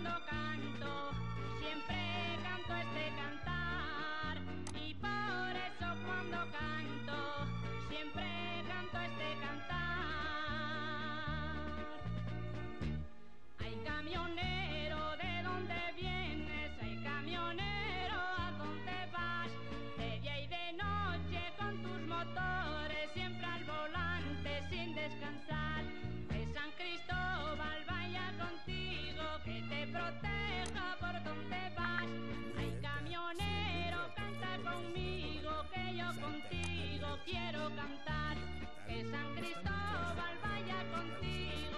cuando canto, siempre canto este cantar. Y por eso cuando canto, siempre canto este cantar. Ay, camionero, ¿de dónde vienes? Ay, camionero, ¿a dónde vas? De día y de noche con tus motores, siempre al volante sin descansar. Que San Cristóbal vaya contigo, que te proteja por donde vas. Ay, camionero, canta conmigo, que yo contigo quiero cantar. Que San Cristóbal vaya contigo.